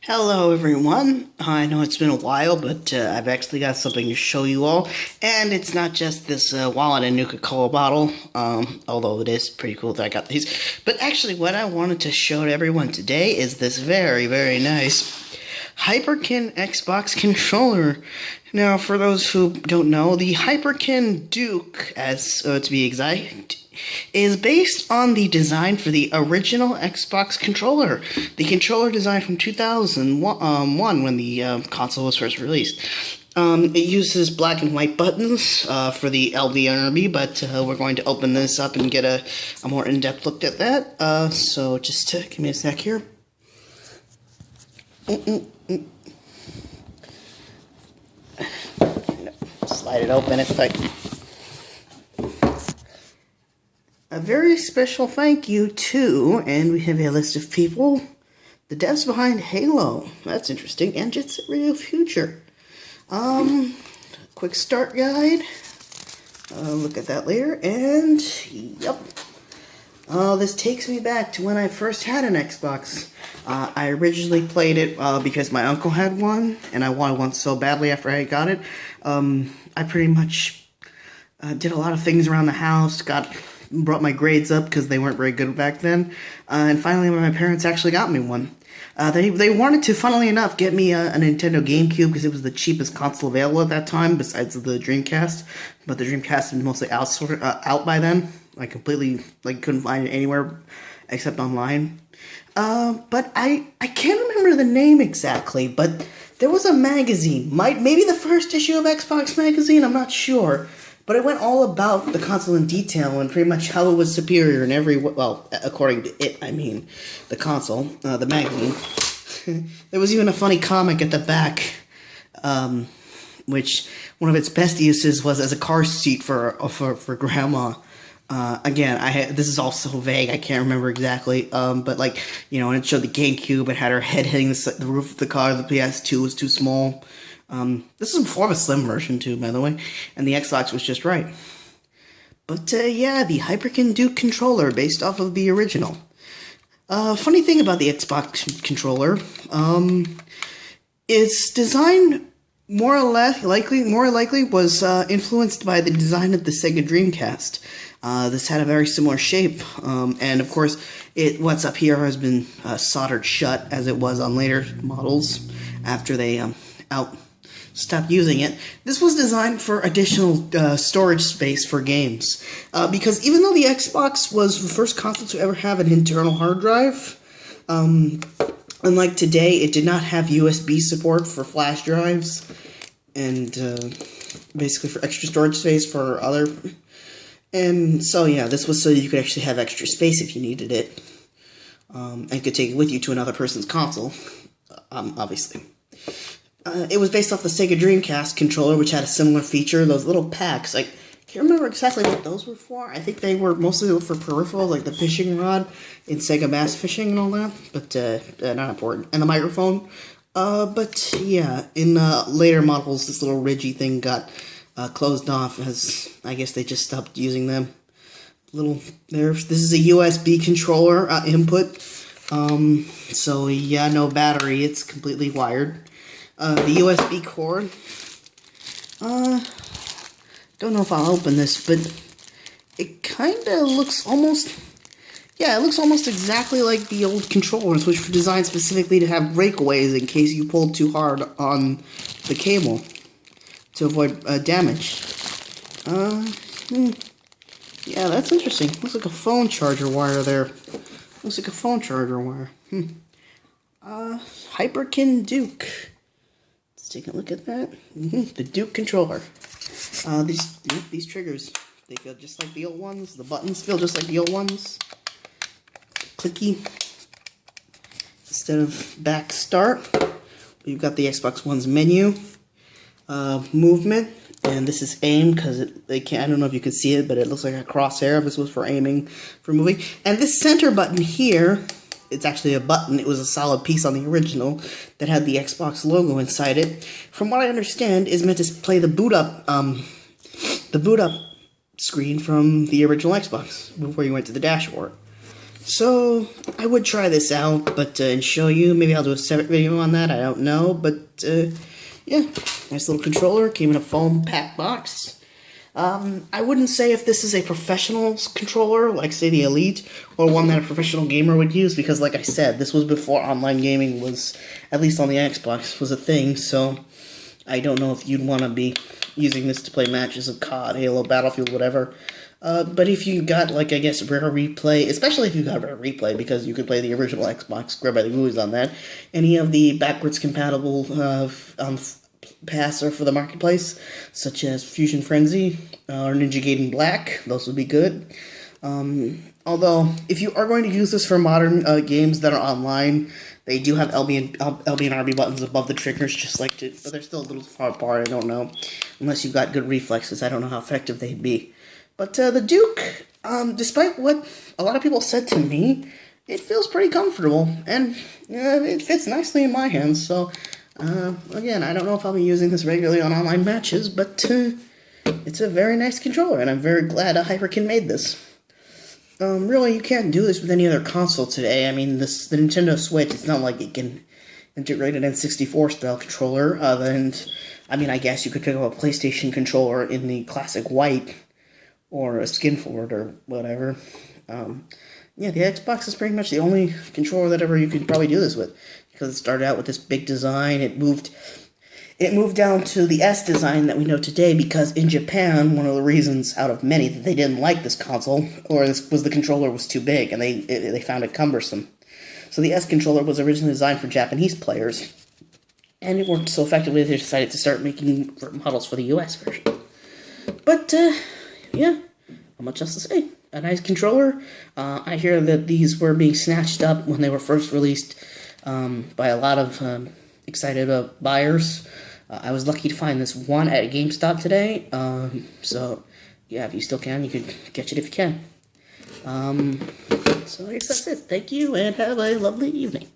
Hello everyone. I know it's been a while, but I've actually got something to show you all. And it's not just this wallet and Nuka-Cola bottle, although it is pretty cool that I got these. But actually what I wanted to show to everyone today is this very, very nice Hyperkin Xbox controller. Now, for those who don't know, the Hyperkin Duke, as to be exact, is based on the design for the original Xbox controller. The controller design from 2001 when the console was first released. It uses black and white buttons for the LB and RB, but we're going to open this up and get a more in-depth look at that. So just give me a sec here. Slide it open if I... A very special thank you to, and we have a list of people, the devs behind Halo. That's interesting. And Jet Set Radio Future. Quick start guide. Look at that later. And, yep. This takes me back to when I first had an Xbox. I originally played it because my uncle had one, and I wanted one so badly after I got it. I pretty much did a lot of things around the house, brought my grades up because they weren't very good back then, and finally my parents actually got me one. They wanted to, funnily enough, get me a Nintendo GameCube because it was the cheapest console available at that time besides the Dreamcast, but the Dreamcast was mostly out by then. I completely couldn't find it anywhere except online. But I can't remember the name exactly, but there was a magazine, maybe the first issue of Xbox Magazine, I'm not sure. But it went all about the console in detail and pretty much how it was superior in every... Well, according to it, I mean the console, the magazine. There was even a funny comic at the back, which one of its best uses was as a car seat for Grandma. Again, this is all so vague, I can't remember exactly, but when it showed the GameCube, it had her head hitting the roof of the car, the PS2 was too small. This is before the Slim version, too, by the way, and the Xbox was just right. But, yeah, the Hyperkin Duke controller, based off of the original. Funny thing about the Xbox controller, its design more likely was influenced by the design of the Sega Dreamcast. This had a very similar shape, and of course, what's up here has been soldered shut, as it was on later models, after they stopped using it. This was designed for additional storage space for games, because even though the Xbox was the first console to ever have an internal hard drive, unlike today, it did not have USB support for flash drives, and basically for extra storage space for other... And so, yeah, this was so you could actually have extra space if you needed it, and could take it with you to another person's console, obviously. It was based off the Sega Dreamcast controller, which had a similar feature, those little packs. I can't remember exactly what those were for. I think they were mostly for peripherals, like the fishing rod in Sega Bass Fishing and all that, but not important. And the microphone. But, yeah, in later models, this little ridgy thing got closed off, as I guess they just stopped using them. This is a USB controller input. So, yeah, no battery. It's completely wired. The USB cord, don't know if I'll open this, but it kinda looks almost exactly like the old controllers, which were designed specifically to have breakaways in case you pulled too hard on the cable to avoid damage. Yeah, that's interesting. Looks like a phone charger wire there. Hyperkin Duke. Take a look at that. The Duke controller. These triggers, they feel just like the old ones. The buttons feel just like the old ones. Clicky. Instead of back start, we've got the Xbox One's menu, movement, and this is aim because I don't know if you can see it, but it looks like a crosshair. This was for aiming, for moving, and this center button here. It's actually a button. It was a solid piece on the original that had the Xbox logo inside it. From what I understand, is meant to play the boot up screen from the original Xbox before you went to the dashboard. So, I would try this out, but and show you. Maybe I'll do a separate video on that, I don't know. But, yeah, nice little controller. Came in a foam pack box. I wouldn't say if this is a professional controller, like, say, the Elite, or one that a professional gamer would use, because, like I said, this was before online gaming was, at least on the Xbox, was a thing, so I don't know if you'd want to be using this to play matches of COD, Halo, Battlefield, whatever. But if you got, like, I guess, Rare Replay, especially if you got Rare Replay, because you could play the original Xbox, grab by the movies on that, any of the backwards compatible passer for the marketplace, such as Fusion Frenzy or Ninja Gaiden Black, those would be good. Although, if you are going to use this for modern games that are online, they do have LB and RB buttons above the triggers, just like to, but they're still a little far apart, I don't know. Unless you've got good reflexes, I don't know how effective they'd be. But the Duke, despite what a lot of people said to me, it feels pretty comfortable, and it fits nicely in my hands, so, again, I don't know if I'll be using this regularly on online matches, but it's a very nice controller, and I'm very glad Hyperkin made this. Really, you can't do this with any other console today. I mean, the Nintendo Switch, it's not like it can integrate an N64 style controller, I mean, I guess you could pick up a PlayStation controller in the classic white, or a Skinford, or whatever. Yeah, the Xbox is pretty much the only controller that ever you could probably do this with, because it started out with this big design. It moved down to the S design that we know today, because in Japan, one of the reasons out of many that they didn't like this console, or this was the controller was too big, and they found it cumbersome. So the S controller was originally designed for Japanese players, and it worked so effectively they decided to start making models for the US version. But, yeah, not much else to say. A nice controller. I hear that these were being snatched up when they were first released by a lot of excited buyers. I was lucky to find this one at GameStop today. So, yeah, if you still can, you could catch it if you can. So I guess that's it. Thank you, and have a lovely evening.